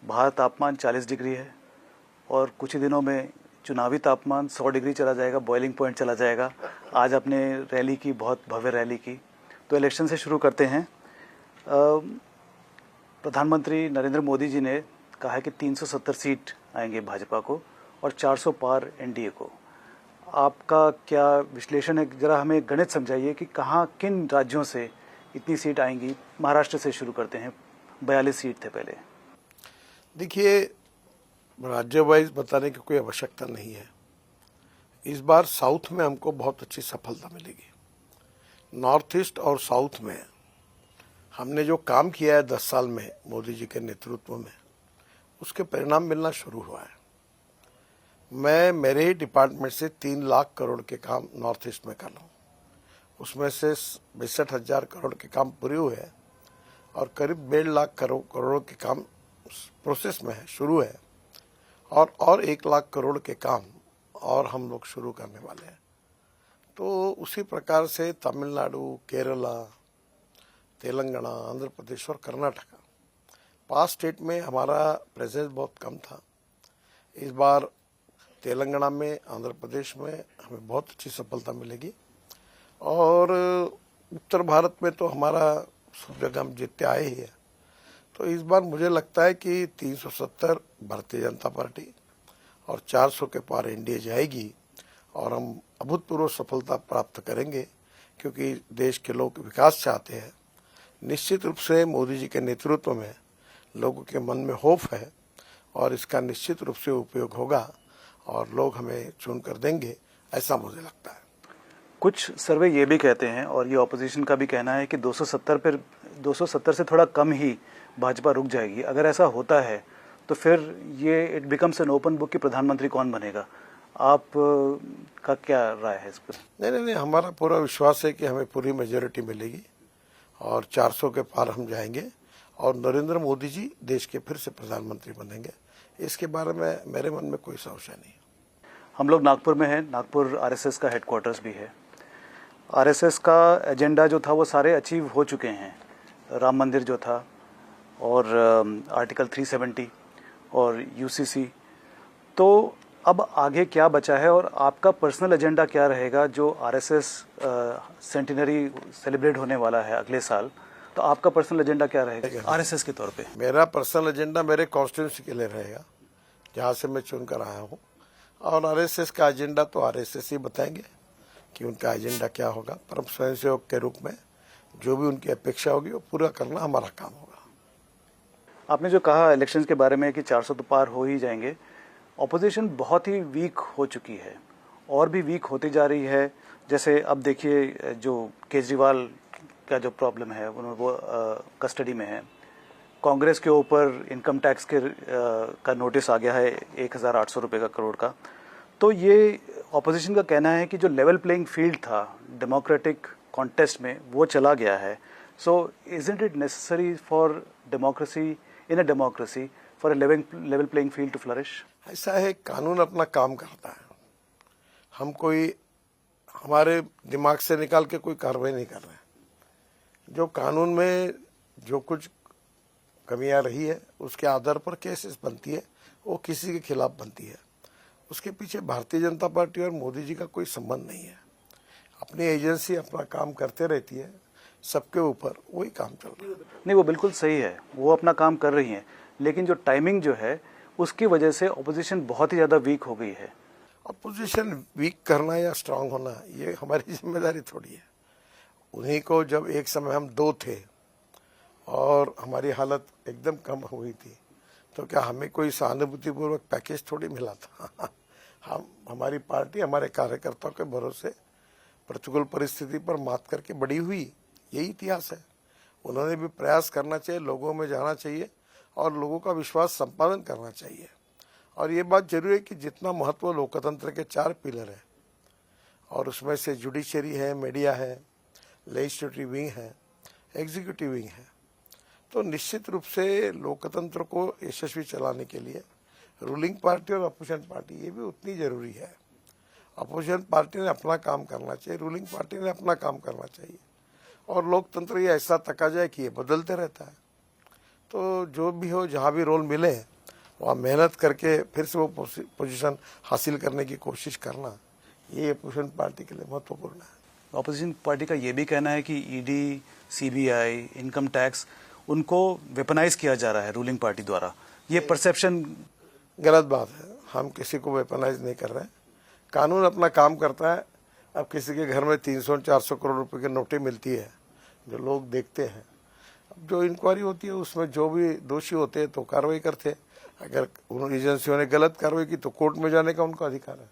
बाहर तापमान 40 डिग्री है और कुछ ही दिनों में चुनावी तापमान 100 डिग्री चला जाएगा, बॉइलिंग पॉइंट चला जाएगा। आज आपने रैली की, बहुत भव्य रैली की। तो इलेक्शन से शुरू करते हैं। प्रधानमंत्री नरेंद्र मोदी जी ने कहा है कि 370 सीट आएंगे भाजपा को और 400 पार एनडीए को। आपका क्या विश्लेषण है? जरा हमें गणित समझाइए कि कहाँ, किन राज्यों से इतनी सीट आएंगी। महाराष्ट्र से शुरू करते हैं, 42 सीट थे पहले। देखिए, राज्य वाइज बताने की कोई आवश्यकता नहीं है। इस बार साउथ में हमको बहुत अच्छी सफलता मिलेगी। नॉर्थ ईस्ट और साउथ में हमने जो काम किया है 10 साल में मोदी जी के नेतृत्व में, उसके परिणाम मिलना शुरू हुआ है। मैं मेरे ही डिपार्टमेंट से 3 लाख करोड़ के काम नॉर्थ ईस्ट में कर रहा हूँ। उसमें से 62,000 करोड़ के काम पूरे हुए हैं और करीब 1.5 लाख करोड़ के काम प्रोसेस में है, शुरू है, और 1 लाख करोड़ के काम और हम लोग शुरू करने वाले हैं। तो उसी प्रकार से तमिलनाडु, केरला, तेलंगाना, आंध्र प्रदेश और कर्नाटका, 5 स्टेट में हमारा प्रेजेंस बहुत कम था। इस बार तेलंगाना में, आंध्र प्रदेश में हमें बहुत अच्छी सफलता मिलेगी और उत्तर भारत में तो हमारा सब जगह हम जीतते आए ही है। तो इस बार मुझे लगता है कि 370 भारतीय जनता पार्टी और 400 के पार एनडीए जाएगी और हम अभूतपूर्व सफलता प्राप्त करेंगे, क्योंकि देश के लोग विकास चाहते हैं। निश्चित रूप से मोदी जी के नेतृत्व में लोगों के मन में होप है और इसका निश्चित रूप से उपयोग होगा और लोग हमें चुन कर देंगे, ऐसा मुझे लगता है। कुछ सर्वे ये भी कहते हैं और ये ऑपोजिशन का भी कहना है कि 270 से थोड़ा कम ही भाजपा रुक जाएगी। अगर ऐसा होता है तो फिर ये it becomes an open book कि प्रधानमंत्री कौन बनेगा। आप का क्या राय है इस पर? नहीं, हमारा पूरा विश्वास है कि हमें पूरी मेजोरिटी मिलेगी और 400 के पार हम जाएंगे और नरेंद्र मोदी जी देश के फिर से प्रधानमंत्री बनेंगे। इसके बारे में मेरे मन में कोई संशय नहीं। हम लोग नागपुर में हैं। नागपुर आरएसएस का हेडक्वार्टर्स भी है। आरएसएस का एजेंडा जो था वो सारे अचीव हो चुके हैं। राम मंदिर जो था और आर्टिकल 370 और यूसीसी। तो अब आगे क्या बचा है और आपका पर्सनल एजेंडा क्या रहेगा? जो आरएसएस सेंटिनरी सेलिब्रेट होने वाला है अगले साल, तो आपका पर्सनल एजेंडा क्या रहेगा आरएसएस के तौर पे? मेरा पर्सनल एजेंडा मेरे कॉन्स्टिट्यूंसी के लिए रहेगा, जहाँ से मैं चुन कर आया हूँ, और आरएसएस का एजेंडा तो आरएसएस ही बताएंगे कि उनका एजेंडा क्या होगा। परम स्वयंसेवक के रूप में जो भी उनकी अपेक्षा होगी वो पूरा करना हमारा काम होगा। आपने जो कहा इलेक्शंस के बारे में कि 400 तो पार हो ही जाएंगे, ऑपोजिशन बहुत ही वीक हो चुकी है और भी वीक होती जा रही है। जैसे अब देखिए, जो केजरीवाल का जो प्रॉब्लम है वो कस्टडी में है। कांग्रेस के ऊपर इनकम टैक्स के का नोटिस आ गया है 1,800 रुपये का करोड़ का। तो ये ऑपोजिशन का कहना है कि जो लेवल प्लेइंग फील्ड था डेमोक्रेटिक कॉन्टेस्ट में, वो चला गया है। So isn't it necessary for democracy, in a democracy, for a level playing field to flourish? ऐसा है, कानून अपना काम करता है। हम कोई हमारे दिमाग से निकाल के कोई कार्रवाई नहीं कर रहे हैं। जो कानून में जो कुछ कमियां रही है उसके आधार पर केसेस बनती है, वो किसी के खिलाफ बनती है। उसके पीछे भारतीय जनता पार्टी और मोदी जी का कोई संबंध नहीं है। अपनी एजेंसी अपना काम करते रहती है, सबके ऊपर वही काम चल रहा है। नहीं, वो बिल्कुल सही है, वो अपना काम कर रही हैं, लेकिन जो टाइमिंग जो है उसकी वजह से ऑपोजिशन बहुत ही ज़्यादा वीक हो गई है। अपोजिशन वीक करना या स्ट्रांग होना ये हमारी जिम्मेदारी थोड़ी है। उन्हीं को जब एक समय हम 2 थे और हमारी हालत एकदम कम हुई थी, तो क्या हमें कोई सहानुभूतिपूर्वक पैकेज थोड़ी मिला था? हमारी पार्टी हमारे कार्यकर्ताओं के भरोसे प्रतिकूल परिस्थिति पर मात करके बड़ी हुई, यही इतिहास है। उन्होंने भी प्रयास करना चाहिए, लोगों में जाना चाहिए और लोगों का विश्वास संपादन करना चाहिए। और ये बात जरूरी है कि जितना महत्व लोकतंत्र के 4 पिलर है और उसमें से जुडिशरी है, मीडिया है, लेजिस्लेटिव विंग है, एग्जीक्यूटिव विंग है, तो निश्चित रूप से लोकतंत्र को यशस्वी चलाने के लिए रूलिंग पार्टी और अपोजिशन पार्टी ये भी उतनी जरूरी है। अपोजिशन पार्टी ने अपना काम करना चाहिए, रूलिंग पार्टी ने अपना काम करना चाहिए, और लोकतंत्र ये ऐसा तकाजा है कि ये बदलते रहता है। तो जो भी हो, जहाँ भी रोल मिले वहाँ मेहनत करके फिर से वो पोजीशन हासिल करने की कोशिश करना, ये अपोजिशन पार्टी के लिए महत्वपूर्ण है। ऑपोजिशन पार्टी का ये भी कहना है कि ईडी, सीबीआई, इनकम टैक्स, उनको वेपनाइज किया जा रहा है रूलिंग पार्टी द्वारा। ये परसेप्शन गलत बात है। हम किसी को वेपनाइज नहीं कर रहे हैं, कानून अपना काम करता है। अब किसी के घर में 300-400 करोड़ रुपए की नोटें मिलती है, जो लोग देखते हैं। अब जो इंक्वायरी होती है उसमें जो भी दोषी होते हैं तो कार्रवाई करते हैं। अगर उन एजेंसियों ने गलत कार्रवाई की तो कोर्ट में जाने का उनका अधिकार है।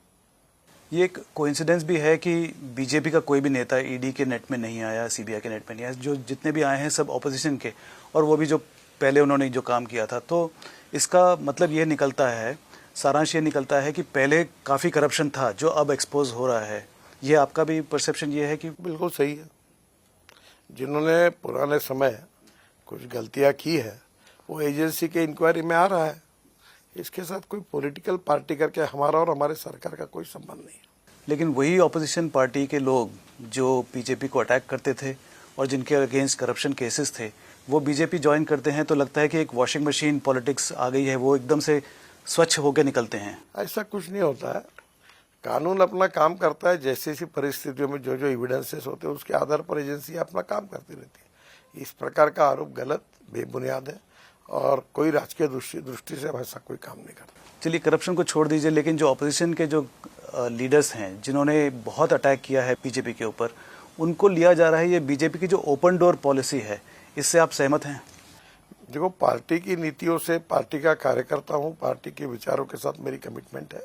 ये एक कोइंसिडेंस भी है कि बीजेपी का कोई भी नेता ईडी के नेट में नहीं आया, सीबीआई के नेट में नहीं आया। जो जितने भी आए हैं सब ऑपोजिशन के, और वो भी जो पहले उन्होंने जो काम किया था। तो इसका मतलब ये निकलता है, सारांश ये निकलता है कि पहले काफ़ी करप्शन था जो अब एक्सपोज हो रहा है। ये आपका भी परसेप्शन ये है कि? बिल्कुल सही है। जिन्होंने पुराने समय कुछ गलतियां की है वो एजेंसी के इंक्वायरी में आ रहा है। इसके साथ कोई पॉलिटिकल पार्टी करके हमारा और हमारे सरकार का कोई संबंध नहीं है। लेकिन वही ऑपोजिशन पार्टी के लोग जो बीजेपी को अटैक करते थे और जिनके अगेंस्ट करप्शन केसेस थे, वो बीजेपी ज्वाइन करते हैं तो लगता है कि एक वॉशिंग मशीन पॉलिटिक्स आ गई है, वो एकदम से स्वच्छ होकर निकलते हैं। ऐसा कुछ नहीं होता है। कानून अपना काम करता है। जैसी जैसी परिस्थितियों में जो जो एविडेंसेस होते हैं उसके आधार पर एजेंसी अपना काम करती रहती है। इस प्रकार का आरोप गलत, बेबुनियाद है और कोई राजकीय दृष्टि से ऐसा कोई काम नहीं करता। चलिए, करप्शन को छोड़ दीजिए, लेकिन जो ऑपोजिशन के जो लीडर्स हैं जिन्होंने बहुत अटैक किया है बीजेपी के ऊपर, उनको लिया जा रहा है ये बीजेपी की जो ओपन डोर पॉलिसी है, इससे आप सहमत हैं? देखो, पार्टी की नीतियों से पार्टी का कार्यकर्ता हूँ, पार्टी के विचारों के साथ मेरी कमिटमेंट है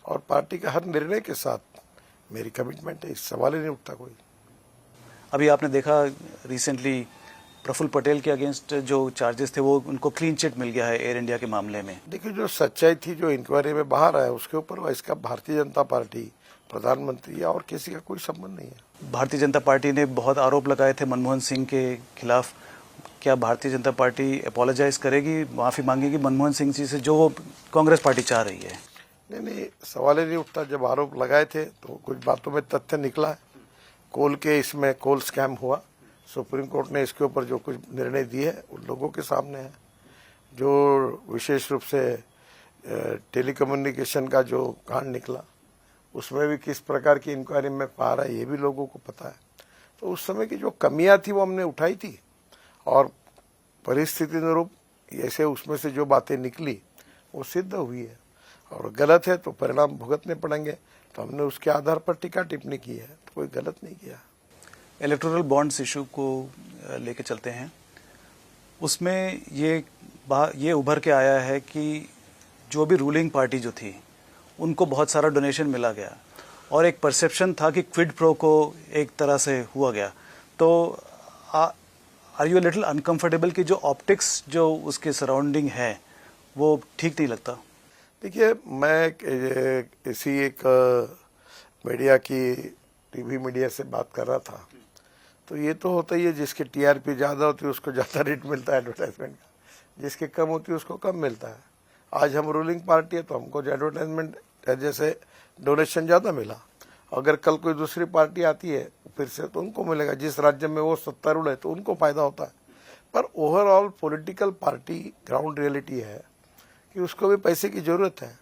और पार्टी का हर निर्णय के साथ मेरी कमिटमेंट है। इस सवाल ही नहीं उठता कोई। अभी आपने देखा रिसेंटली प्रफुल्ल पटेल के अगेंस्ट जो चार्जेस थे वो उनको क्लीन चिट मिल गया है एयर इंडिया के मामले में। देखिए, जो सच्चाई थी जो इंक्वायरी में बाहर आया उसके ऊपर इसका भारतीय जनता पार्टी, प्रधानमंत्री या और किसी का कोई संबंध नहीं है। भारतीय जनता पार्टी ने बहुत आरोप लगाए थे मनमोहन सिंह के खिलाफ। क्या भारतीय जनता पार्टी अपोलोजाइज करेगी, माफी मांगेगी मनमोहन सिंह जी से, जो वो कांग्रेस पार्टी चाह रही है? नहीं, सवाल ही नहीं उठता। जब आरोप लगाए थे तो कुछ बातों में तथ्य निकला है। कोल के इसमें कोल स्कैम हुआ, सुप्रीम कोर्ट ने इसके ऊपर जो कुछ निर्णय दिए उन लोगों के सामने है। जो विशेष रूप से टेलीकम्युनिकेशन का जो कांड निकला उसमें भी किस प्रकार की इंक्वायरी में पा रहा है ये भी लोगों को पता है। तो उस समय की जो कमियां थी वो हमने उठाई थी और परिस्थिति अनुरूप ऐसे उसमें से जो बातें निकली वो सिद्ध हुई है और गलत है तो परिणाम भुगतने पड़ेंगे। तो हमने उसके आधार पर टीका टिप्पणी की है, तो कोई गलत नहीं किया। इलेक्टोरल बॉन्ड्स इशू को लेके चलते हैं। उसमें ये उभर के आया है कि जो भी रूलिंग पार्टी जो थी उनको बहुत सारा डोनेशन मिला गया और एक परसेप्शन था कि क्विड प्रो को एक तरह से हुआ गया। तो आर यू लिटिल अनकंफर्टेबल कि जो ऑप्टिक्स जो उसके सराउंडिंग है वो ठीक नहीं लगता? देखिए, मैं इसी एक मीडिया की टीवी मीडिया से बात कर रहा था। तो ये तो होता ही है, जिसके टीआरपी ज़्यादा होती है उसको ज़्यादा रेट मिलता है एडवर्टाइजमेंट का, जिसके कम होती है उसको कम मिलता है। आज हम रूलिंग पार्टी है तो हमको एडवर्टाइजमेंट जैसे डोनेशन ज़्यादा मिला। अगर कल कोई दूसरी पार्टी आती है फिर से तो उनको मिलेगा। जिस राज्य में वो सत्तारूढ़ है तो उनको फायदा होता है। पर overall political party ground reality है कि उसको भी पैसे की जरूरत है।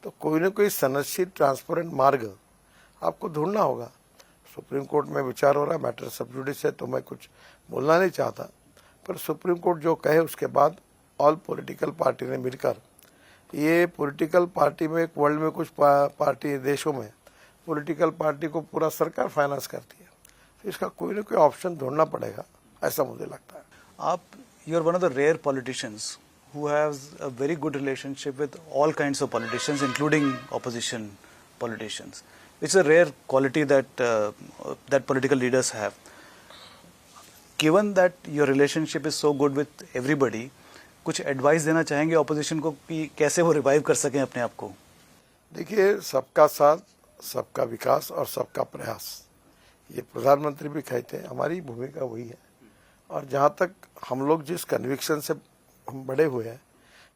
तो कोई ना कोई सुनिश्चित ट्रांसपेरेंट मार्ग आपको ढूंढना होगा। सुप्रीम कोर्ट में विचार हो रहा है, मैटर सब जुडिस है, तो मैं कुछ बोलना नहीं चाहता। पर सुप्रीम कोर्ट जो कहे उसके बाद ऑल पॉलिटिकल पार्टी ने मिलकर, ये पॉलिटिकल पार्टी में एक वर्ल्ड में कुछ पार्टी देशों में पॉलिटिकल पार्टी को पूरा सरकार फाइनेंस करती है, तो इसका कोई ना कोई ऑप्शन ढूंढना पड़ेगा, ऐसा मुझे लगता है। आप you are one of the rare politicians who has a very good relationship with all kinds of politicians, including opposition politicians. It's a rare quality that that political leaders have. Given that your relationship is so good with everybody, कुछ advice देना चाहेंगे opposition को कि कैसे वो revive कर सकें अपने आप को? देखिए, सबका साथ, सबका विकास और सबका प्रयास, ये प्रधानमंत्री भी कहते हैं, हमारी भूमिका वही है। और जहाँ तक हम लोग जिस कन्विक्शन से हम बड़े हुए हैं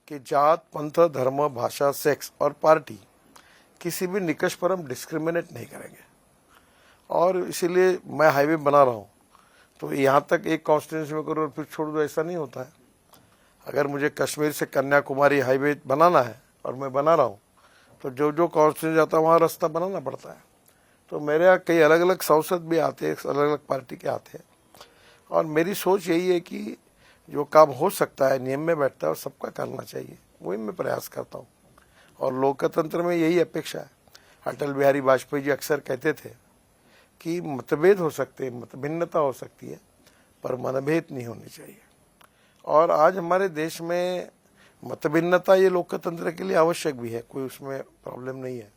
कि जात, पंथ, धर्म, भाषा, सेक्स और पार्टी किसी भी निकष पर हम डिस्क्रिमिनेट नहीं करेंगे। और इसीलिए मैं हाईवे बना रहा हूँ तो यहाँ तक एक कॉन्स्टिट्यूंसी में करूँ और फिर छोड़ दो, ऐसा नहीं होता है। अगर मुझे कश्मीर से कन्याकुमारी हाईवे बनाना है और मैं बना रहा हूँ, तो जो जो कॉन्स्टिट्यूंसी जाता है वहाँ रास्ता बनाना पड़ता है। तो मेरे यहाँ कई अलग अलग सांसद भी आते हैं, अलग अलग पार्टी के आते हैं, और मेरी सोच यही है कि जो काम हो सकता है नियम में बैठता है और सबका करना चाहिए, वही मैं प्रयास करता हूँ। और लोकतंत्र में यही अपेक्षा है। अटल बिहारी वाजपेयी जी अक्सर कहते थे कि मतभेद हो सकते हैं, मतभिन्नता हो सकती है, पर मनभेद नहीं होनी चाहिए। और आज हमारे देश में मतभिन्नता ये लोकतंत्र के लिए आवश्यक भी है, कोई उसमें प्रॉब्लम नहीं है,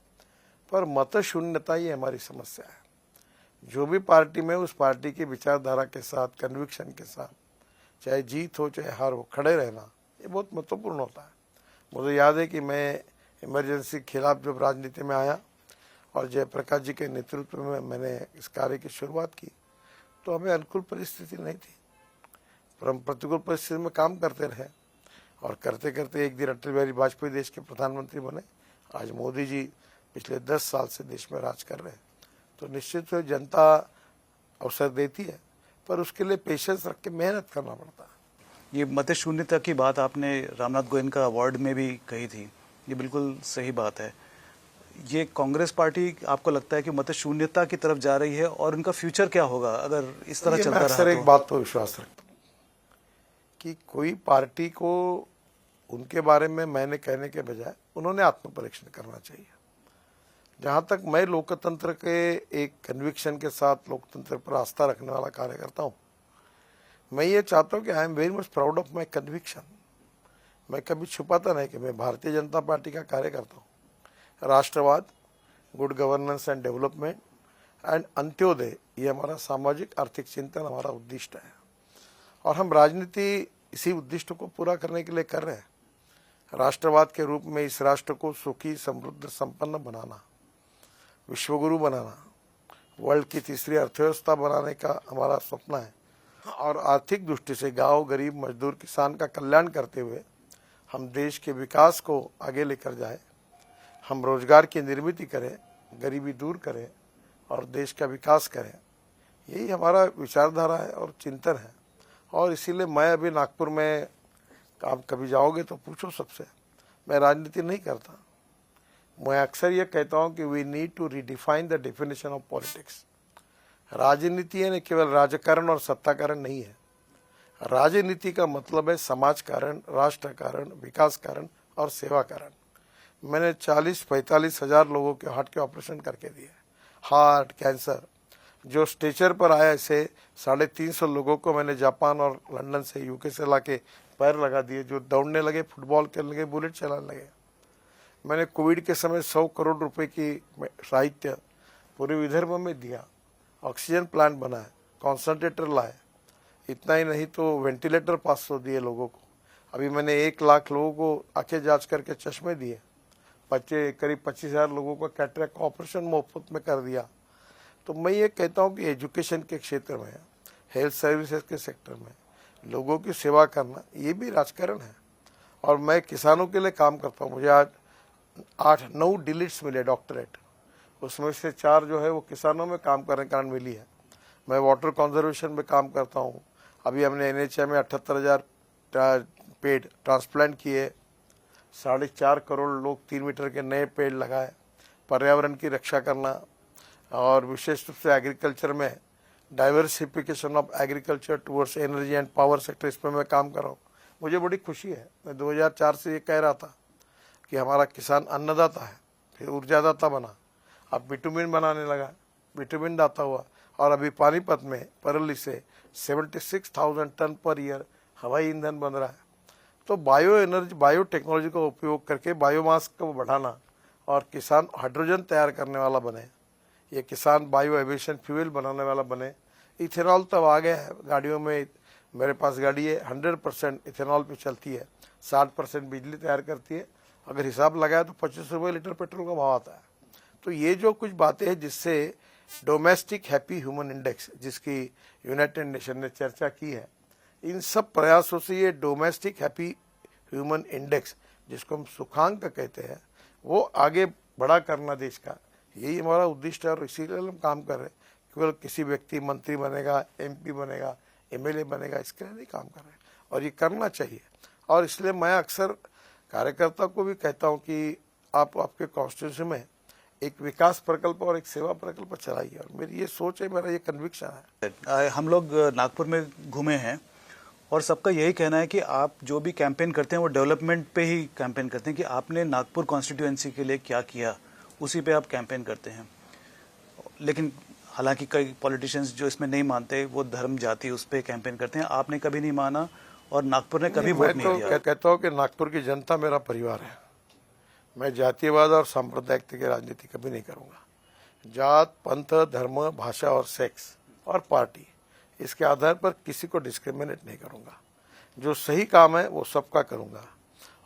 पर मत शून्यता ये हमारी समस्या है। जो भी पार्टी में उस पार्टी की विचारधारा के साथ, कन्विक्शन के साथ, चाहे जीत हो चाहे हार हो, खड़े रहना ये बहुत महत्वपूर्ण होता है। मुझे याद है कि मैं इमरजेंसी के खिलाफ जब राजनीति में आया और जयप्रकाश जी के नेतृत्व में मैंने इस कार्य की शुरुआत की, तो हमें अनुकूल परिस्थिति नहीं थी, पर हम प्रतिकूल परिस्थिति में काम करते रहे, और करते करते एक दिन अटल बिहारी वाजपेयी देश के प्रधानमंत्री बने। आज मोदी जी पिछले 10 साल से देश में राज कर रहे हैं। तो निश्चित रूप से जनता अवसर देती है, पर उसके लिए पेशेंस रख के मेहनत करना पड़ता है। ये मत शून्यता की बात आपने रामनाथ गोयनका अवार्ड में भी कही थी, ये बिल्कुल सही बात है। ये कांग्रेस पार्टी आपको लगता है कि मत शून्यता की तरफ जा रही है, और उनका फ्यूचर क्या होगा अगर इस तरह चलता रहा? अक्सर एक बात पर विश्वास रखता हूँ कि कोई पार्टी को उनके बारे में मैंने कहने के बजाय उन्होंने आत्मपरीक्षण करना चाहिए। जहाँ तक मैं लोकतंत्र के एक कन्विक्शन के साथ लोकतंत्र पर आस्था रखने वाला कार्य करता हूँ, मैं ये चाहता हूँ कि I am very much proud of my conviction. मैं कभी छुपाता नहीं कि मैं भारतीय जनता पार्टी का कार्य करता हूँ। राष्ट्रवाद, good governance and development and Antyodaya, ये हमारा सामाजिक आर्थिक चिंतन हमारा उद्दिष्ट है, और हम राजनीति इसी उद्दिष्ट को पूरा करने के लिए कर रहे हैं। राष्ट्रवाद के रूप में इस राष्ट्र को सुखी, समृद्ध, संपन्न बनाना, विश्वगुरु बनाना, वर्ल्ड की तीसरी अर्थव्यवस्था बनाने का हमारा स्वप्न है। और आर्थिक दृष्टि से गांव, गरीब, मजदूर, किसान का कल्याण करते हुए हम देश के विकास को आगे लेकर जाएं। हम रोजगार की निर्मित करें, गरीबी दूर करें और देश का विकास करें। यही हमारा विचारधारा है और चिंतन है। और इसीलिए मैं अभी नागपुर में, आप कभी जाओगे तो पूछो सबसे, मैं राजनीति नहीं करता। मैं अक्सर ये कहता हूँ कि we need to redefine the definition of politics. राजनीति है न केवल राजकारण और सत्ताकारण नहीं है। राजनीति का मतलब है समाज कारण, राष्ट्र कारण, विकास कारण और सेवा कारण। मैंने 40-45 हजार लोगों के हार्ट के ऑपरेशन करके दिए। हार्ट, कैंसर, जो स्ट्रेचर पर आया, ऐसे 350 लोगों को मैंने जापान और लंदन से, यूके से लाके पैर लगा दिए, जो दौड़ने लगे, फुटबॉल खेलने लगे, बुलेट चलाने लगे। मैंने कोविड के समय 100 करोड़ रुपए की साहित्य पूरे विदर्भ में दिया। ऑक्सीजन प्लांट बनाए, कॉन्सनट्रेटर लाए। इतना ही नहीं तो वेंटिलेटर 500 दिए लोगों को। अभी मैंने 1 लाख लोगों को आंखें जांच करके चश्मे दिए। करीब 25,000 लोगों का कैटरेक्ट का ऑपरेशन मुफ्त में कर दिया। तो मैं ये कहता हूँ कि एजुकेशन के क्षेत्र में, हेल्थ सर्विसेज के सेक्टर में लोगों की सेवा करना, ये भी राजकारण है। और मैं किसानों के लिए काम करता हूँ। मुझे आज 8-9 डिलीट्स मिले, डॉक्टरेट, उसमें से 4 जो है वो किसानों में काम करने के कारण मिली है। मैं वाटर कंजर्वेशन में काम करता हूँ। अभी हमने NHI में 78,000 पेड़ ट्रांसप्लांट किए, 4.5 करोड़ लोग 3 मीटर के नए पेड़ लगाए। पर्यावरण की रक्षा करना, और विशेष रूप से एग्रीकल्चर में diversification of agriculture towards energy and power sector, इस पर मैं काम कर रहा हूँ। मुझे बड़ी खुशी है। मैं 2004 से ये कह रहा था कि हमारा किसान अन्नदाता है, फिर ऊर्जादाता बना, अब बिटुमिन बनाने लगा, बिटुमिन दाता हुआ, और अभी पानीपत में परली से 76,000 टन पर ईयर हवाई ईंधन बन रहा है। तो बायो एनर्जी, बायो टेक्नोलॉजी का उपयोग करके बायोमास को बढ़ाना, और किसान हाइड्रोजन तैयार करने वाला बने, ये किसान बायो एविएशन फ्यूल बनाने वाला बने। इथेनॉल तब आ गया है गाड़ियों में। मेरे पास गाड़ी है 100% इथेनॉल पे चलती है, 60% बिजली तैयार करती है। अगर हिसाब लगाया तो 25 रुपये लीटर पेट्रोल का भाव आता है। तो ये जो कुछ बातें हैं जिससे डोमेस्टिक हैप्पी ह्यूमन इंडेक्स, जिसकी यूनाइटेड नेशन ने चर्चा की है, इन सब प्रयासों से ये डोमेस्टिक हैप्पी ह्यूमन इंडेक्स, जिसको हम सुखांक कहते हैं, वो आगे बड़ा करना देश का, यही हमारा उद्देश्य है। और इसीलिए हम काम कर रहे हैं। केवल किसी व्यक्ति मंत्री बनेगा, MP बनेगा, MLA बनेगा, इसके लिए नहीं काम कर रहे हैं। और ये करना चाहिए। और इसलिए मैं अक्सर कार्यकर्ता को भी कहता हूं कि आप आपके कॉन्स्टिट्यूंसी में एक विकास प्रकल्प और एक सेवा प्रकल्प चलाइए, और मेरी ये सोच है, मेरा ये कन्विक्शन है। हम लोग नागपुर में घूमे हैं और सबका यही कहना है कि आप जो भी कैंपेन करते हैं वो डेवलपमेंट पे ही कैंपेन करते हैं, कि आपने नागपुर कॉन्स्टिट्यूएंसी के लिए क्या किया उसी पे आप कैंपेन करते हैं। लेकिन हालांकि कई पॉलिटिशियंस जो इसमें नहीं मानते वो धर्म जाति उस पे कैंपेन करते हैं, आपने कभी नहीं माना और नागपुर ने कभी वोट नहीं दिया। मैं कहता हूँ कि नागपुर की जनता मेरा परिवार है। मैं जातीयवाद और सांप्रदायिकता की राजनीति कभी नहीं करूंगा। जात, पंथ, धर्म, भाषा और सेक्स और पार्टी, इसके आधार पर किसी को डिस्क्रिमिनेट नहीं करूंगा। जो सही काम है वो सबका करूंगा,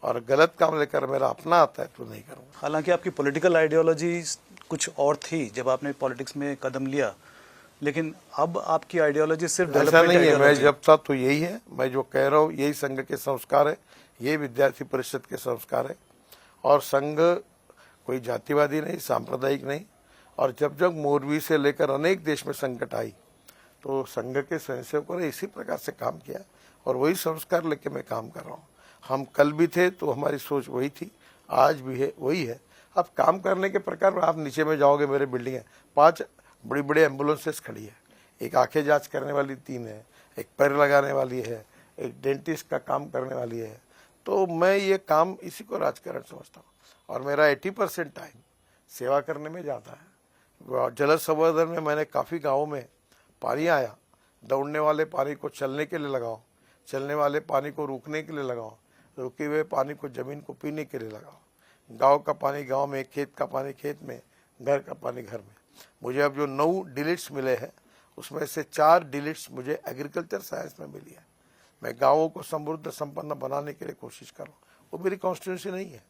और गलत काम लेकर मेरा अपना आता है तो नहीं करूंगा। हालांकि आपकी पॉलिटिकल आइडियोलॉजी कुछ और थी जब आपने पॉलिटिक्स में कदम लिया, लेकिन अब आपकी आइडियोलॉजी सिर्फ ऐसा नहीं है। मैं जब था तो यही है, मैं जो कह रहा हूँ यही संघ के संस्कार है, ये विद्यार्थी परिषद के संस्कार है। और संघ कोई जातिवादी नहीं, सांप्रदायिक नहीं। और जब जब मोरवी से लेकर अनेक देश में संकट आई तो संघ के स्वयंसेवकों ने इसी प्रकार से काम किया, और वही संस्कार लेके मैं काम कर रहा हूँ। हम कल भी थे तो हमारी सोच वही थी, आज भी है, वही है। अब काम करने के प्रकार में आप नीचे में जाओगे, मेरे बिल्डिंग है, 5 बड़ी बड़ी एम्बुलेंसेस खड़ी है, एक आंखें जांच करने वाली 3 है, एक पैर लगाने वाली है, एक डेंटिस्ट का काम करने वाली है। तो मैं ये काम इसी को राजकारण समझता हूँ, और मेरा 80% टाइम सेवा करने में जाता है। जल संवर्धन में मैंने काफ़ी गाँवों में पानी आया, दौड़ने वाले पानी को चलने के लिए लगाओ, चलने वाले पानी को रुकने के लिए लगाओ, रुके हुए पानी को जमीन को पीने के लिए लगाओ, गांव का पानी गांव में, खेत का पानी खेत में, घर का पानी घर में। मुझे अब जो 9 डिलीट्स मिले हैं उसमें से 4 डिलीट्स मुझे एग्रीकल्चर साइंस में मिली है। मैं गाँवों को समृद्ध संपन्न बनाने के लिए कोशिश कर रहा हूँ। वो मेरी कॉन्स्टिट्यूंसी नहीं है।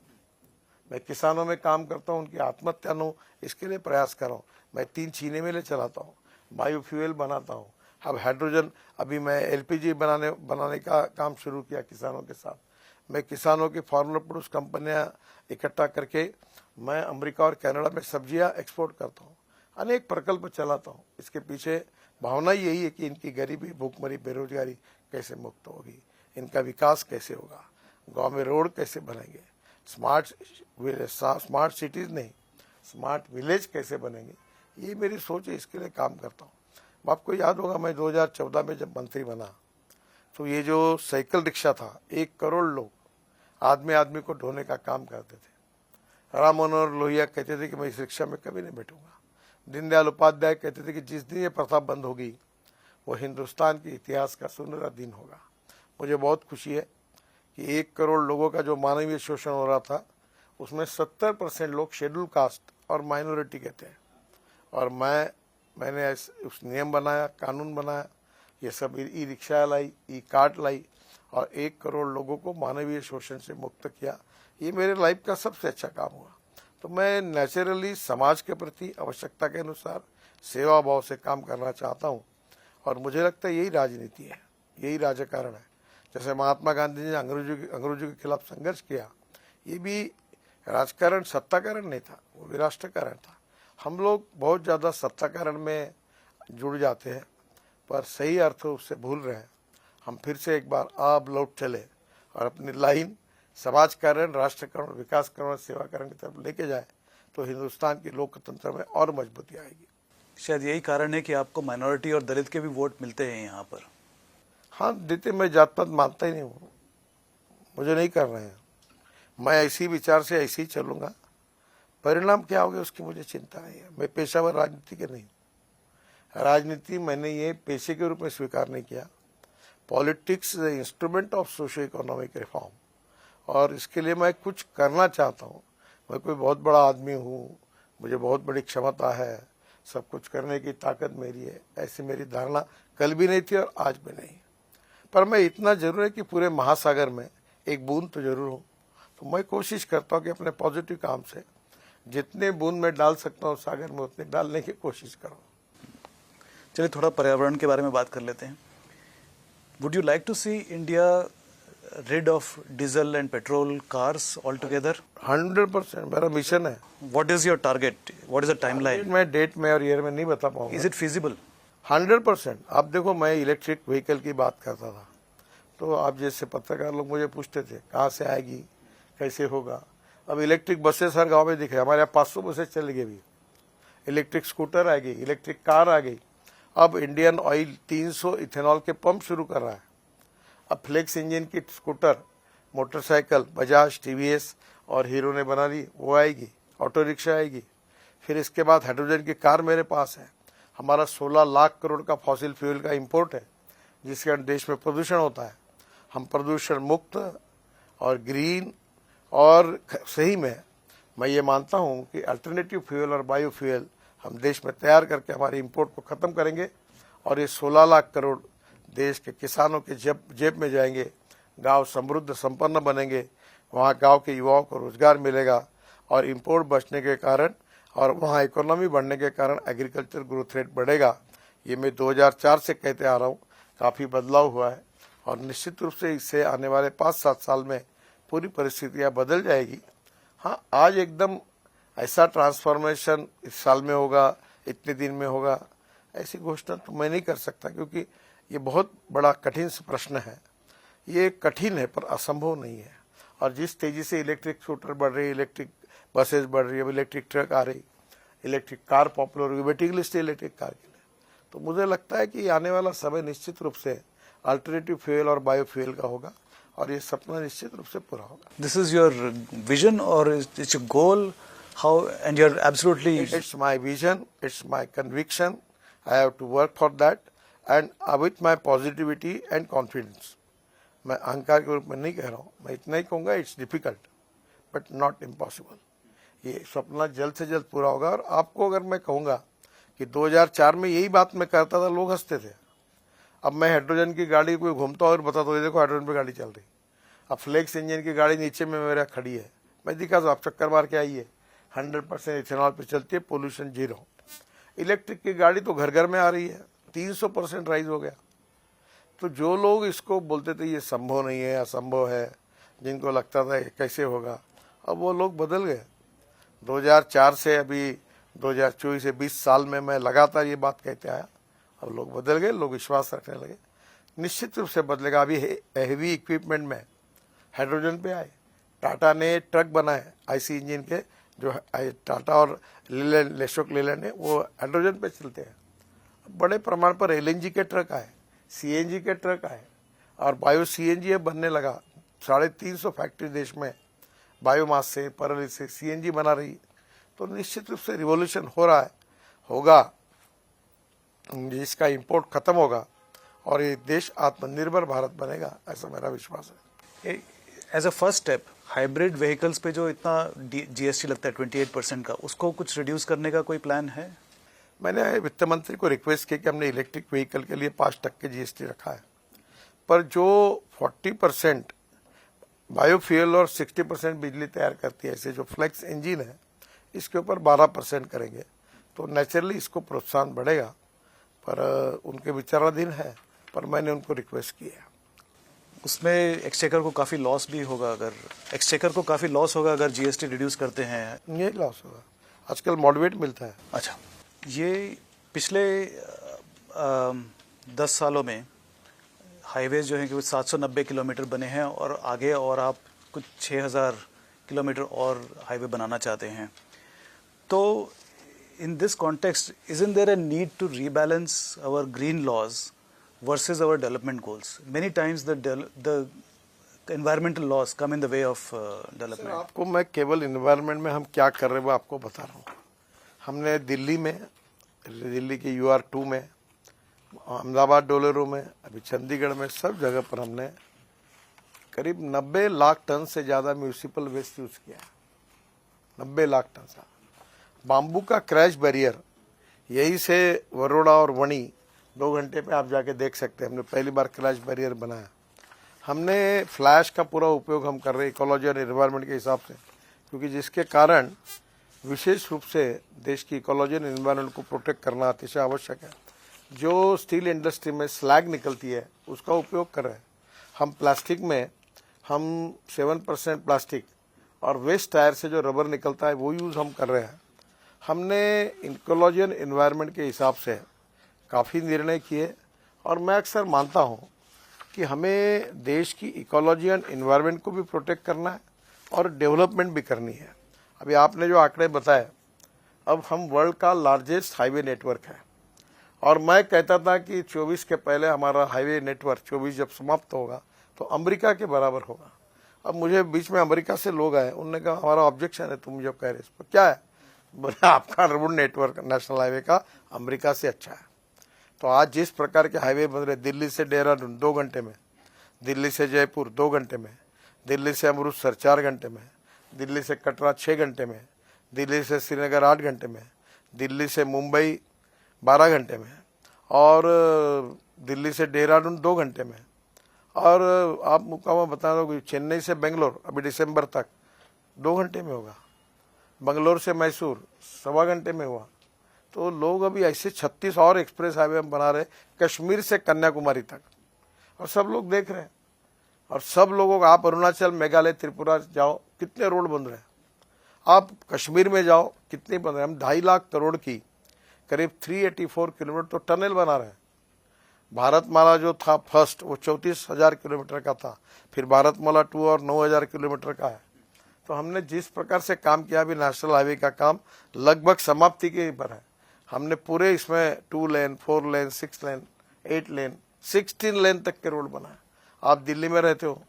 मैं किसानों में काम करता हूँ, उनकी आत्महत्या न हो इसके लिए प्रयास कर रहा हूँ। मैं 3 चीनी मिलें चलाता हूँ, बायोफ्यूल बनाता हूँ। अब हाइड्रोजन, अभी मैं एलपीजी बनाने का काम शुरू किया किसानों के साथ। मैं किसानों की फार्मर प्रोड्यूस कंपनियां इकट्ठा करके मैं अमेरिका और कनाडा में सब्जियां एक्सपोर्ट करता हूँ। अनेक प्रकल्प चलाता हूँ। इसके पीछे भावना यही है कि इनकी गरीबी, भूखमरी, बेरोजगारी कैसे मुक्त होगी, इनका विकास कैसे होगा, गांव में रोड कैसे बनेंगे, स्मार्ट सिटीज नहीं, स्मार्ट विलेज कैसे बनेंगे, ये मेरी सोच है। इसके लिए काम करता हूँ। आपको याद होगा मैं 2014 में जब मंत्री बना तो ये जो साइकिल रिक्शा था, 1 करोड़ लोग आदमी को ढोने का काम करते थे। राम मनोहर लोहिया कहते थे कि मैं इस रिक्शा में कभी नहीं बैठूंगा। दीनदयाल उपाध्याय कहते थे कि जिस दिन ये प्रथा बंद होगी वो हिंदुस्तान के इतिहास का सुनहरा दिन होगा। मुझे बहुत खुशी है कि 1 करोड़ लोगों का जो मानवीय शोषण हो रहा था उसमें 70% लोग शेड्यूल कास्ट और माइनॉरिटी के थे। और मैंने उस नियम बनाया, कानून बनाया, ये सब ई रिक्शा लाई, ई कार्ड लाई, और 1 करोड़ लोगों को मानवीय शोषण से मुक्त किया। ये मेरे लाइफ का सबसे अच्छा काम हुआ। तो मैं नेचुरली समाज के प्रति आवश्यकता के अनुसार सेवा भाव से काम करना चाहता हूँ, और मुझे लगता है यही राजनीति है, यही राजकारण है। जैसे महात्मा गांधी ने अंग्रेजों के खिलाफ संघर्ष किया, ये भी राजकारण सत्ताकारण नहीं था, वो भी राष्ट्रकारण था। हम लोग बहुत ज़्यादा सत्ताकारण में जुड़ जाते हैं पर सही अर्थ उससे भूल रहे हैं। हम फिर से एक बार आप लौट चले और अपनी लाइन समाजकरण, राष्ट्रकरण, विकासकरण, सेवाकरण की तरफ लेके जाए तो हिंदुस्तान की लोकतंत्र में और मजबूती आएगी। शायद यही कारण है कि आपको माइनॉरिटी और दलित के भी वोट मिलते हैं यहाँ पर। हाँ देते, मैं जात पात मानता ही नहीं हूँ, मुझे नहीं कर रहे हैं। मैं ऐसी विचार से ऐसे ही चलूंगा, परिणाम क्या होगा उसकी मुझे चिंता नहीं है। मैं पेशावर राजनीति के नहीं, राजनीति मैंने ये पेशे के रूप में स्वीकार नहीं किया। Politics is instrument of socio economic reform, और इसके लिए मैं कुछ करना चाहता हूँ। मैं कोई बहुत बड़ा आदमी हूँ, मुझे बहुत बड़ी क्षमता है, सब कुछ करने की ताकत मेरी है, ऐसी मेरी धारणा कल भी नहीं थी और आज भी नहीं। पर मैं इतना जरूर है कि पूरे महासागर में एक बूंद तो जरूर हूँ। तो मैं कोशिश करता हूँ कि अपने पॉजिटिव काम से जितने बूंद में डाल सकता हूँ सागर में उतने डालने की कोशिश करूँ। चलिए थोड़ा पर्यावरण के बारे में बात कर लेते हैं। Would you like to see India rid of diesel and petrol cars altogether? 100% मेरा मिशन है। What is your target? What is the timeline? मैं डेट में और ईयर में नहीं बता पाऊंगा। Is it feasible? 100%। आप देखो, मैं इलेक्ट्रिक व्हीकल की बात करता था, तो आप जैसे पत्रकार लोग मुझे पूछते थे कहाँ से आएगी, कैसे होगा। अब इलेक्ट्रिक बसेस हर गांव में दिखे, हमारे यहाँ 500 बसेस चली गई भी। इलेक्ट्रिक स्कूटर आ गई, इलेक्ट्रिक कार आ गई। अब इंडियन ऑयल 300 इथेनॉल के पंप शुरू कर रहा है। अब फ्लेक्स इंजन की स्कूटर, मोटरसाइकिल बजाज, टीवीएस और हीरो ने बना ली, वो आएगी। ऑटो रिक्शा आएगी। फिर इसके बाद हाइड्रोजन की कार मेरे पास है। हमारा 16 लाख करोड़ का फॉसिल फ्यूल का इंपोर्ट है, जिसके कारण देश में प्रदूषण होता है। हम प्रदूषण मुक्त और ग्रीन, और सही में मैं ये मानता हूँ कि अल्टरनेटिव फ्यूल और बायोफ्यूल हम देश में तैयार करके हमारे इंपोर्ट को खत्म करेंगे, और ये 16 लाख करोड़ देश के किसानों के जेब में जाएंगे। गांव समृद्ध संपन्न बनेंगे, वहाँ गांव के युवाओं को रोजगार मिलेगा, और इंपोर्ट बचने के कारण और वहाँ इकोनॉमी बढ़ने के कारण एग्रीकल्चर ग्रोथ रेट बढ़ेगा। ये मैं 2004 से कहते आ रहा हूँ, काफ़ी बदलाव हुआ है, और निश्चित रूप से इससे आने वाले 5-7 साल में पूरी परिस्थितियाँ बदल जाएगी। हाँ, आज एकदम ऐसा ट्रांसफॉर्मेशन इस साल में होगा, इतने दिन में होगा, ऐसी घोषणा तो मैं नहीं कर सकता, क्योंकि ये बहुत बड़ा कठिन प्रश्न है। ये कठिन है पर असंभव नहीं है। और जिस तेजी से इलेक्ट्रिक स्कूटर बढ़ रही है, इलेक्ट्रिक बसेस बढ़ रही है, अब इलेक्ट्रिक ट्रक आ रही, इलेक्ट्रिक कार पॉपुलर होगी, वेटिंग लिस्ट है इलेक्ट्रिक कार के लिए। तो मुझे लगता है कि आने वाला समय निश्चित रूप से अल्टरनेटिव फ्यूल और बायोफ्यूल का होगा, और ये सपना निश्चित रूप से पूरा होगा। दिस इज योर विजन और it's your goal, how, and you are absolutely. It's my vision, it's my conviction. I have to work for that, and with my positivity and confidence. मैं अहंकार के रूप में नहीं कह रहा हूँ, मैं इतना ही कहूँगा, it's difficult but not impossible. ये सपना जल्द से जल्द पूरा होगा। और आपको अगर मैं कहूँगा कि 2004 में यही बात मैं करता था, लोग हंसते थे। अब मैं हाइड्रोजन की गाड़ी कोई घूमता और बताता हूँ, देखो हाइड्रोजन पे गाड़ी चल रही। अब फ्लेक्स इंजन की गाड़ी नीचे में मेरा खड़ी है, मैं दिखा दो, आप चक्कर मार के आइए, 100% इथेनॉल पे चलती है, पोल्यूशन 0। इलेक्ट्रिक की गाड़ी तो घर घर में आ रही है, 300% राइज हो गया। तो जो लोग इसको बोलते थे ये संभव नहीं है, असंभव है, जिनको लगता था कैसे होगा, अब वो लोग बदल गए। 2004 से अभी 2024 से 20 साल में मैं लगातार ये बात कहते आया। अब लोग बदल गए, लोग विश्वास रखने लगे। निश्चित रूप से बदलेगा। अभी हैवी इक्विपमेंट में हाइड्रोजन पे आए, टाटा ने ट्रक बनाए आईसी इंजन के, जो टाटा और अशोक लेलैंड ने, वो हाइड्रोजन पे चलते हैं। बड़े प्रमाण पर एलएनजी के ट्रक आए, सीएनजी के ट्रक आए, और बायो सीएनजी अब बनने लगा। 350 फैक्ट्री देश में बायोमास से, परल से सीएनजी बना रही। तो निश्चित रूप से रिवॉल्यूशन हो रहा है, होगा, जिसका इंपोर्ट खत्म होगा, और ये देश आत्मनिर्भर भारत बनेगा, ऐसा मेरा विश्वास है। As a first step, hybrid vehicles पे जो इतना जीएसटी लगता है 28% का, उसको कुछ रिड्यूस करने का कोई प्लान है? मैंने वित्त मंत्री को रिक्वेस्ट की कि हमने इलेक्ट्रिक व्हीकल के लिए 5% जीएसटी रखा है, पर जो 40% बायोफ्यूल और 60% बिजली तैयार करती है, ऐसे जो फ्लेक्स इंजन है, इसके ऊपर 12% करेंगे, तो नेचुरली इसको प्रोत्साहन बढ़ेगा। पर उनके विचाराधीन है, पर मैंने उनको रिक्वेस्ट की है। उसमें एक्सचेकर को काफ़ी लॉस भी होगा, अगर जीएसटी रिड्यूस करते हैं। ये लॉस होगा, आजकल मॉडरेट मिलता है। अच्छा, ये पिछले 10 सालों में हाईवेज जो हैं कि 790 किलोमीटर बने हैं, और आगे और आप कुछ 6000 किलोमीटर और हाईवे बनाना चाहते हैं। तो in this context, isn't there a need to rebalance our green laws versus our development goals? Many times the environmental laws come in the way of development. आपको मैं केवल एनवायरनमेंट में हम क्या कर रहे हैं वो आपको बता रहा हूँ। हमने दिल्ली के UR2 में, अहमदाबाद डोलेरो में, अभी चंडीगढ़ में, सब जगह पर हमने करीब 90 लाख टन से ज़्यादा म्यूनिसिपल वेस्ट यूज़ किया है। 90 लाख टन से। बाम्बू का क्रैश बैरियर, यही से वरोड़ा और वणी 2 घंटे पे आप जाके देख सकते हैं। हमने पहली बार क्रैश बैरियर बनाया। हमने फ्लैश का पूरा उपयोग हम कर रहे हैं इकोलॉजी और एनवायरनमेंट के हिसाब से, क्योंकि जिसके कारण विशेष रूप से देश की इकोलॉजी और एनवायरनमेंट को प्रोटेक्ट करना अतिशय आवश्यक है। जो स्टील इंडस्ट्री में स्लैग निकलती है उसका उपयोग कर रहे हैं हम। प्लास्टिक में हम 7% प्लास्टिक, और वेस्ट टायर से जो रबर निकलता है वो यूज़ हम कर रहे हैं। हमने इकोलॉजी और एनवायरनमेंट के हिसाब से काफ़ी निर्णय किए, और मैं अक्सर मानता हूँ कि हमें देश की इकोलॉजी एंड इन्वायरमेंट को भी प्रोटेक्ट करना है और डेवलपमेंट भी करनी है। अभी आपने जो आंकड़े बताए, अब हम वर्ल्ड का लार्जेस्ट हाईवे नेटवर्क है और मैं कहता था कि 24 के पहले हमारा हाईवे नेटवर्क 24 जब समाप्त होगा तो अमेरिका के बराबर होगा। अब मुझे बीच में अमेरिका से लोग आए, उन्होंने कहा हमारा ऑब्जेक्शन है तुम जो कह रहे हो इस पर, क्या है? बोले आपका रोड नेटवर्क नेशनल हाईवे का अमेरिका से अच्छा है। तो आज जिस प्रकार के हाईवे बन रहे, दिल्ली से देहरादून 2 घंटे में, दिल्ली से जयपुर 2 घंटे में, दिल्ली से अमृतसर 4 घंटे में, दिल्ली से कटरा 6 घंटे में, दिल्ली से श्रीनगर 8 घंटे में, दिल्ली से मुंबई 12 घंटे में और दिल्ली से देहरादून 2 घंटे में। और आप मुकामा बता दो कि चेन्नई से बेंगलोर अभी दिसंबर तक 2 घंटे में होगा, बंगलोर से मैसूर 1.25 घंटे में हुआ। तो लोग अभी ऐसे 36 और एक्सप्रेस हाईवे हम बना रहे, कश्मीर से कन्याकुमारी तक, और सब लोग देख रहे हैं। और सब लोगों को, आप अरुणाचल, मेघालय, त्रिपुरा जाओ, कितने रोड बन रहे हैं। आप कश्मीर में जाओ, कितने बन रहे हैं। हम 2.5 लाख करोड़ की करीब 384 किलोमीटर तो टनल बना रहे हैं। भारतमाला जो था फर्स्ट, वो 34,000 किलोमीटर का था, फिर भारतमाला 2 और 9,000 किलोमीटर का है। तो हमने जिस प्रकार से काम किया, अभी नेशनल हाईवे का काम लगभग समाप्ति के पर है। हमने पूरे इसमें 2 लेन, 4 लेन, 6 लेन, 8 लेन, 16 लेन तक के रोड बनाए। आप दिल्ली में रहते हो,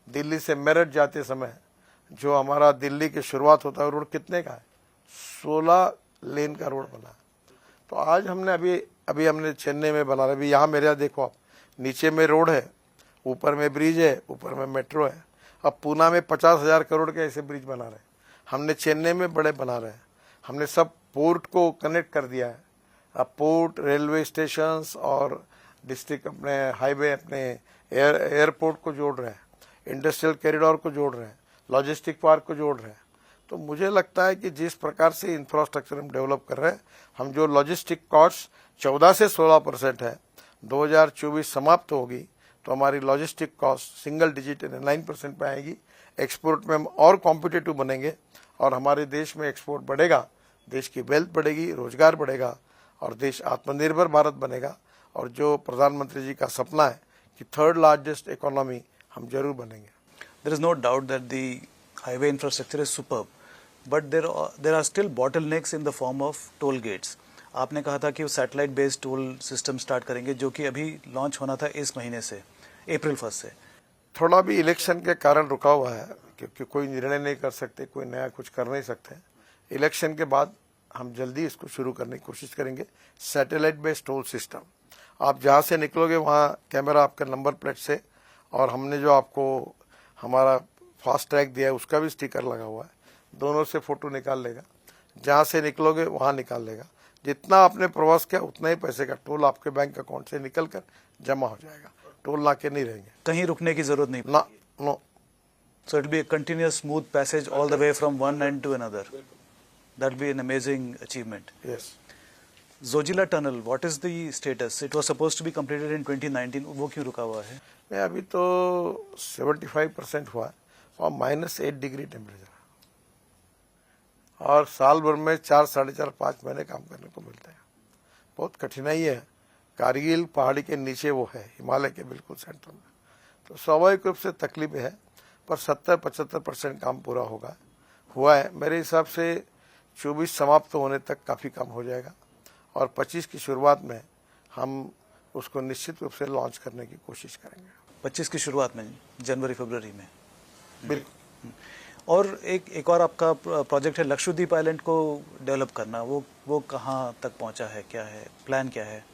दिल्ली से मेरठ जाते समय जो हमारा दिल्ली की शुरुआत होता है, रोड कितने का है? 16 लेन का रोड बना। तो आज हमने अभी हमने चेन्नई में बना रहे, अभी यहाँ मेरे यहाँ देखो आप, नीचे में रोड है, ऊपर में ब्रिज है, ऊपर में मेट्रो है। अब पूना में 50,000 करोड़ के ऐसे ब्रिज बना रहे हैं, हमने चेन्नई में बड़े बना रहे हैं। हमने सब पोर्ट को कनेक्ट कर दिया है। अब पोर्ट, रेलवे स्टेशंस और डिस्ट्रिक्ट अपने हाईवे, अपने एयरपोर्ट को जोड़ रहे हैं, इंडस्ट्रियल कॉरिडोर को जोड़ रहे हैं, लॉजिस्टिक पार्क को जोड़ रहे हैं। तो मुझे लगता है कि जिस प्रकार से इंफ्रास्ट्रक्चर हम डेवलप कर रहे हैं, हम जो लॉजिस्टिक कॉस्ट 14 से 16% है, 2024 समाप्त होगी तो हमारी लॉजिस्टिक कॉस्ट सिंगल डिजिट 9% पे आएगी। एक्सपोर्ट में हम और कॉम्पिटिटिव बनेंगे और हमारे देश में एक्सपोर्ट बढ़ेगा, देश की वेल्थ बढ़ेगी, रोजगार बढ़ेगा और देश आत्मनिर्भर भारत बनेगा। और जो प्रधानमंत्री जी का सपना है कि 3rd लार्जेस्ट इकोनॉमी हम जरूर बनेंगे। There is no doubt that the highway infrastructure is superb, but there are still bottlenecks in the form of toll gates. आपने कहा था कि वो satellite based toll system start करेंगे, जो कि अभी लॉन्च होना था इस महीने से, अप्रैल 1 से। थोड़ा भी इलेक्शन के कारण रुका हुआ है, क्योंकि कोई निर्णय नहीं कर सकते, कोई नया कुछ कर नहीं सकते। इलेक्शन के बाद हम जल्दी इसको शुरू करने की कोशिश करेंगे। सैटेलाइट बेस्ड टोल सिस्टम, आप जहाँ से निकलोगे वहाँ कैमरा आपके नंबर प्लेट से, और हमने जो आपको हमारा फास्ट ट्रैक दिया है उसका भी स्टिकर लगा हुआ है, दोनों से फोटो निकाल लेगा। जहाँ से निकलोगे वहाँ निकाल लेगा। जितना आपने प्रवास किया उतना ही पैसे का टोल आपके बैंक अकाउंट से निकल कर जमा हो जाएगा। टोल नाके नहीं रहेंगे, कहीं रुकने की जरूरत नहीं ना, no. So it will be a continuous smooth passage all the way from one end to another. That will be an amazing achievement. Yes. Zojila Tunnel, what is the status? It was supposed to be completed in 2019. वो क्यों रुका हुआ है? मैं अभी तो 75% हुआ है और -8 डिग्री टेम्परेचर, और साल भर में 4, 4.5, 5 महीने काम करने को मिलता है। बहुत कठिनाई है। कारगिल पहाड़ी के नीचे वो है, हिमालय के बिल्कुल सेंटर में, तो स्वाभाविक रूप से तकलीफ है, पर 70-75% काम पूरा हुआ है। मेरे हिसाब से 24 समाप्त होने तक काफ़ी काम हो जाएगा और 25 की शुरुआत में हम उसको निश्चित रूप से लॉन्च करने की कोशिश करेंगे। 25 की शुरुआत में, जनवरी-फरवरी में। बिल्कुल। और एक और आपका प्रोजेक्ट है लक्षद्वीप आइलैंड को डेवलप करना, वो कहाँ तक पहुँचा है, क्या है प्लान, क्या है?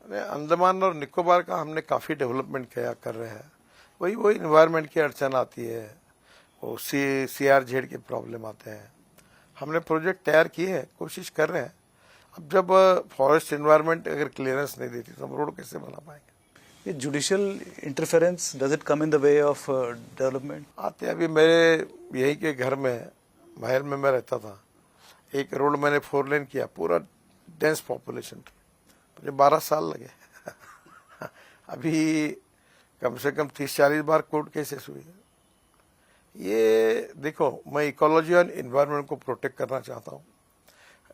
अंडमान और निकोबार का हमने काफ़ी डेवलपमेंट किया कर रहे हैं। वही इन्वायरमेंट की अड़चन आती है, वो CRZ के प्रॉब्लम आते हैं। हमने प्रोजेक्ट तैयार किए हैं, कोशिश कर रहे हैं। अब जब फॉरेस्ट इन्वायरमेंट अगर क्लियरेंस नहीं देती तो हम रोड कैसे बना पाएंगे? ये judicial interference, does it come in the way of development? आते अभी मेरे यही के घर में, महल में मैं रहता था, एक रोड मैंने 4 लेन किया, पूरा डेंस पॉपुलेशन थी, मुझे 12 साल लगे। अभी कम से कम 30-40 बार कोर्ट केसेस हुई है। ये देखो, मैं इकोलॉजी और इन्वायरमेंट को प्रोटेक्ट करना चाहता हूँ।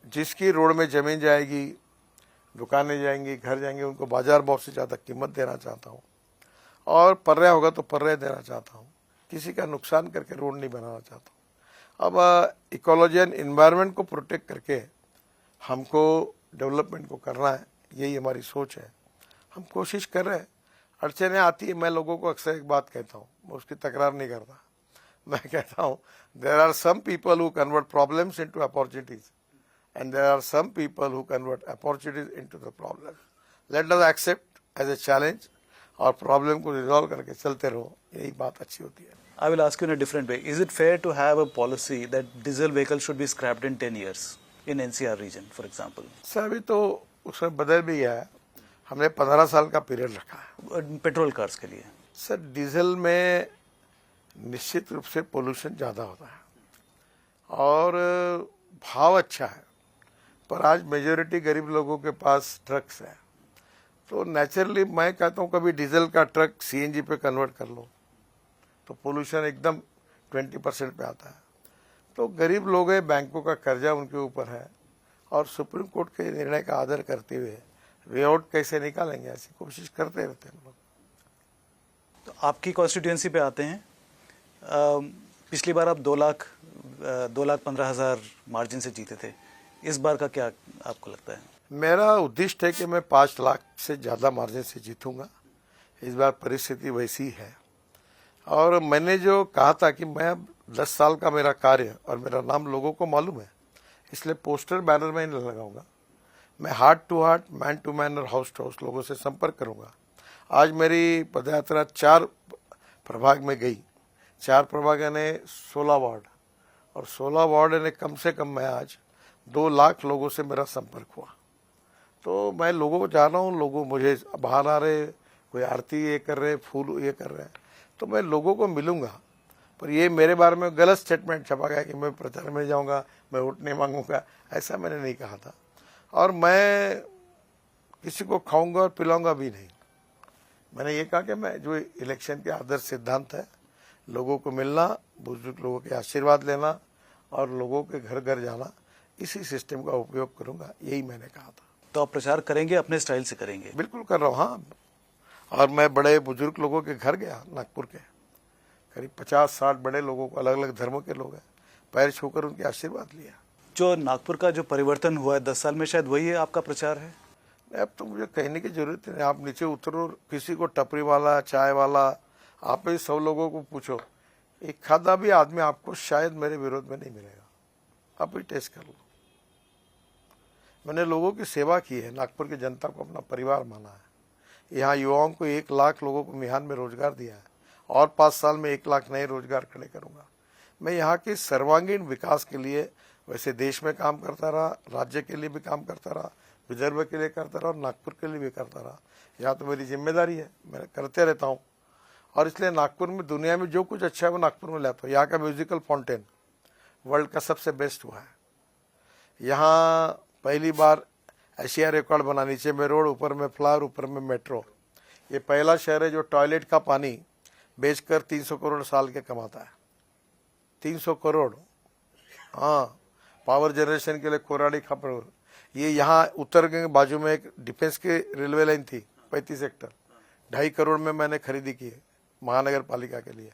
जिसकी रोड में जमीन जाएगी, दुकानें जाएंगी, घर जाएंगे, उनको बाजार भाव से ज़्यादा कीमत देना चाहता हूँ। और पर्याय होगा तो पर्याय देना चाहता हूँ, किसी का नुकसान करके रोड नहीं बनाना चाहता हूँ। अब इकोलॉजी एंड इन्वायरमेंट को प्रोटेक्ट करके हमको डेवलपमेंट को करना है, यही हमारी सोच है। हम कोशिश कर रहे हैं, अड़चने आती है। मैं लोगों को अक्सर एक बात कहता हूँ, मैं उसकी तकरार नहीं करता। मैं कहता हूँ there are some people who convert problems into opportunities and there are some people who convert opportunities into the problem. Let us accept as a challenge और प्रॉब्लम को रिजॉल्व करके चलते रहो, यही बात अच्छी होती है। I will ask you in a different way. Is it fair to have a policy that diesel vehicles should be scrapped in 10 years in NCR region, for example? Sir अभी तो उसमें बदल भी गया है, हमने 15 साल का पीरियड रखा है पेट्रोल कार्स के लिए। सर। डीजल में निश्चित रूप से पोल्यूशन ज़्यादा होता है और भाव अच्छा है, पर आज मेजोरिटी गरीब लोगों के पास ट्रक्स है, तो नेचुरली मैं कहता हूँ कभी डीजल का ट्रक सीएनजी पे कन्वर्ट कर लो तो पोल्यूशन एकदम 20% पे आता है। तो गरीब लोग हैं, बैंकों का कर्जा उनके ऊपर है और सुप्रीम कोर्ट के निर्णय का आदर करते हुए वे आउट कैसे निकालेंगे, ऐसी कोशिश करते रहते हैं लोग। तो आपकी कॉन्स्टिट्यूएंसी पे आते हैं। पिछली बार आप 2,15,000 मार्जिन से जीते थे, इस बार का क्या आपको लगता है? मेरा उद्देश्य है कि मैं 5 लाख से ज़्यादा मार्जिन से जीतूंगा। इस बार परिस्थिति वैसी है और मैंने जो कहा था कि मैं 10 साल का मेरा कार्य और मेरा नाम लोगों को मालूम है, इसलिए पोस्टर बैनर में नहीं लगाऊंगा। मैं heart to heart, man to man और हाउस टू हाउस लोगों से संपर्क करूंगा। आज मेरी पदयात्रा 4 प्रभाग में गई, 4 प्रभाग यानी 16 वार्ड और 16 वार्ड यानी कम से कम मैं आज 2 लाख लोगों से मेरा संपर्क हुआ। तो मैं लोगों को जा रहा हूँ, लोगों मुझे बाहर आ रहे, कोई आरती ये कर रहे, फूल ये कर रहे हैं, तो मैं लोगों को मिलूंगा। पर ये मेरे बारे में गलत स्टेटमेंट छपा गया कि मैं प्रचार में जाऊंगा, मैं वोट नहीं मांगूंगा, ऐसा मैंने नहीं कहा था और मैं किसी को खाऊंगा और पिलाऊंगा भी नहीं। मैंने ये कहा कि मैं जो इलेक्शन के आदर्श सिद्धांत है, लोगों को मिलना, बुजुर्ग लोगों के आशीर्वाद लेना और लोगों के घर घर जाना, इसी सिस्टम का उपयोग करूंगा, यही मैंने कहा था। तो आप प्रचार करेंगे, अपने स्टाइल से करेंगे? बिल्कुल कर रहा हूँ, हाँ। और मैं बड़े बुजुर्ग लोगों के घर गया, नागपुर के करीब 50-60 बड़े लोगों को, अलग अलग धर्मों के लोग हैं, पैर छूकर उनके आशीर्वाद लिया। जो नागपुर का जो परिवर्तन हुआ है 10 साल में, शायद वही है आपका प्रचार है? अब तो मुझे कहने की जरूरत नहीं, आप नीचे उतरो, किसी को टपरी वाला, चाय वाला, आप ही 100 लोगों को पूछो, एक खादा भी आदमी आपको शायद मेरे विरोध में नहीं मिलेगा। आप ही टेस्ट कर लो। मैंने लोगों की सेवा की है, नागपुर की जनता को अपना परिवार माना है। यहाँ युवाओं को 1 लाख लोगों को मिहान में रोजगार दिया है और 5 साल में 1 लाख नए रोजगार खड़े करूंगा। मैं यहाँ के सर्वांगीण विकास के लिए वैसे देश में काम करता रहा, राज्य के लिए भी काम करता रहा, विदर्भ के लिए करता रहा और नागपुर के लिए भी करता रहा। यहाँ तो मेरी जिम्मेदारी है, मैं करते रहता हूँ और इसलिए नागपुर में दुनिया में जो कुछ अच्छा है वो नागपुर में लाता हूँ। यहाँ का म्यूजिकल फाउंटेन वर्ल्ड का सबसे बेस्ट हुआ है। यहाँ पहली बार एशिया रिकॉर्ड बना, नीचे में रोड, ऊपर में फ्लावर, ऊपर में मेट्रो। ये पहला शहर है जो टॉयलेट का पानी बेचकर 300 करोड़ साल के कमाता है। 300 करोड़, हाँ। पावर जनरेशन के लिए कोराडी खबर। ये यहाँ उत्तर के बाजू में एक डिफेंस की रेलवे लाइन थी 35 हेक्टर, 2.5 करोड़ में मैंने खरीदी की है महानगर पालिका के लिए।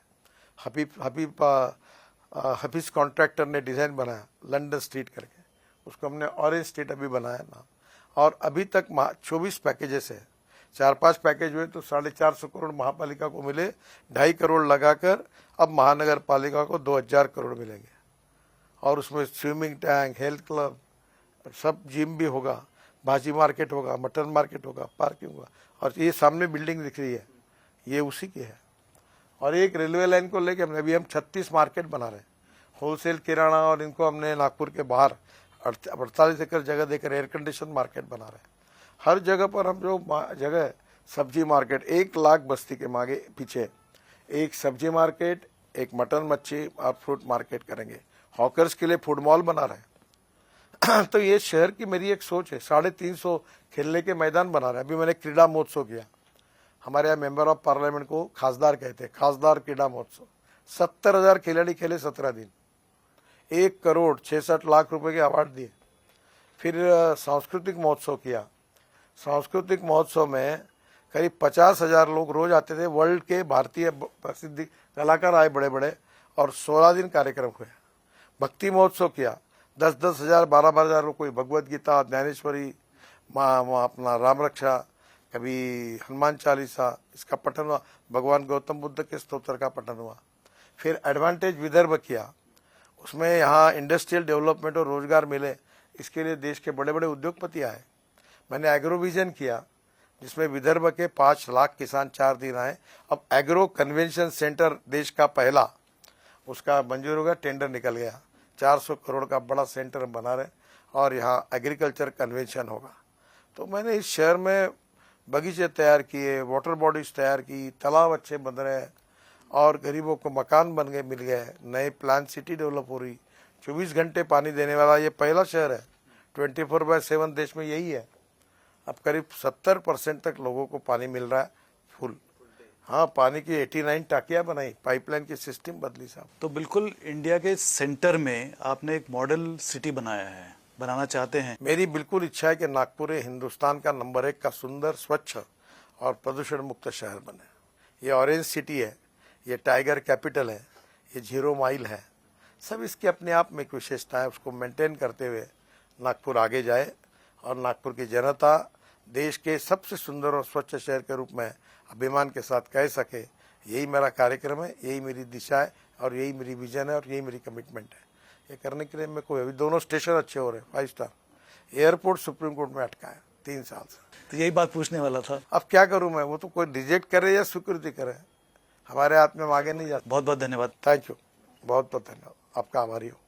हफीज कॉन्ट्रैक्टर ने डिजाइन बनाया लंदन स्ट्रीट करके, उसको हमने ऑरेंज स्ट्रीट अभी बनाया ना। और अभी तक 24 पैकेजेस है, 4-5 पैकेज हुए तो 450 करोड़ महापालिका को मिले। 2.5 करोड़ लगाकर अब महानगर पालिका को 2000 करोड़ मिलेंगे और उसमें स्विमिंग टैंक, हेल्थ क्लब, सब जिम भी होगा, भाजी मार्केट होगा, मटन मार्केट होगा, पार्किंग होगा। और ये सामने बिल्डिंग दिख रही है, ये उसी की है। और एक रेलवे लाइन को लेके हम 36 मार्केट बना रहे हैं, होलसेल किराना, और इनको हमने नागपुर के बाहर 48 एकड़ जगह देकर एयर कंडीशन मार्केट बना रहे हैं। हर जगह पर हम जो जगह सब्जी मार्केट, 1 लाख बस्ती के मांगे पीछे एक सब्जी मार्केट, एक मटन मच्छी और फ्रूट मार्केट करेंगे। हॉकर्स के लिए फूड मॉल बना रहे हैं। तो ये शहर की मेरी एक सोच है। 350 खेलने के मैदान बना रहे हैं। अभी मैंने क्रीड़ा महोत्सव किया, हमारे यहाँ मेंबर ऑफ पार्लियामेंट को खासदार कहते हैं, खासदार क्रीड़ा महोत्सव। 70,000 खिलाड़ी खेले 17 दिन, 1 करोड़ 66 लाख रुपए के अवार्ड दिए। फिर सांस्कृतिक महोत्सव किया, सांस्कृतिक महोत्सव में करीब 50,000 लोग रोज आते थे। वर्ल्ड के भारतीय प्रसिद्ध कलाकार आए बड़े बड़े, और 16 दिन कार्यक्रम हुए। भक्ति महोत्सव किया, 10-10 हजार 12-12 हजार लोग, कोई भगवत गीता, ज्ञानेश्वरी, अपना राम रक्षा, कभी हनुमान चालीसा, इसका पठन हुआ। भगवान गौतम बुद्ध के स्तोत्र का पठन हुआ। फिर एडवांटेज विदर्भ किया, उसमें यहाँ इंडस्ट्रियल डेवलपमेंट और रोजगार मिले, इसके लिए देश के बड़े बड़े उद्योगपति आए। मैंने एग्रो विजन किया, जिसमें विदर्भ के 5 लाख किसान 4 दिन आए। अब एग्रो कन्वेंशन सेंटर देश का पहला, उसका मंजूर हो गया, टेंडर निकल गया। 400 करोड़ का बड़ा सेंटर बना रहे, और यहाँ एग्रीकल्चर कन्वेंशन होगा। तो मैंने इस शहर में बगीचे तैयार किए, वाटर बॉडीज तैयार की, तालाब अच्छे बन रहे हैं, और गरीबों को मकान बन गए, मिल गए, नए प्लान सिटी डेवलप हो रही, 24 घंटे पानी देने वाला ये पहला शहर है। 24/7 देश में यही है। अब करीब 70% तक लोगों को पानी मिल रहा है फुल। हाँ, पानी की 89 टाकियां बनाई, पाइपलाइन की सिस्टम बदली साहब। तो बिल्कुल इंडिया के सेंटर में आपने एक मॉडल सिटी बनाया है, बनाना चाहते हैं। मेरी बिल्कुल इच्छा है कि नागपुर हिंदुस्तान का नंबर 1 का सुंदर, स्वच्छ और प्रदूषण मुक्त शहर बने। ये ऑरेंज सिटी है, ये टाइगर कैपिटल है, ये 0 माइल है, सब इसकी अपने आप में एक विशेषता है। उसको मेंटेन करते हुए नागपुर आगे जाए, और नागपुर की जनता देश के सबसे सुंदर और स्वच्छ शहर के रूप में अभिमान के साथ कह सके। यही मेरा कार्यक्रम है, यही मेरी दिशा है, और यही मेरी विजन है, और यही मेरी कमिटमेंट है। ये करने के लिए मैं कोई, अभी दोनों स्टेशन अच्छे हो रहे हैं, 5 स्टार। एयरपोर्ट सुप्रीम कोर्ट में अटका है 3 साल से। तो यही बात पूछने वाला था। अब क्या करूं मैं, वो तो कोई रिजेक्ट करे या स्वीकृति करे, हमारे हाथ में हम आगे नहीं जाते। बहुत बहुत धन्यवाद। थैंक यू, बहुत बहुत धन्यवाद, आपका आभारी हूँ।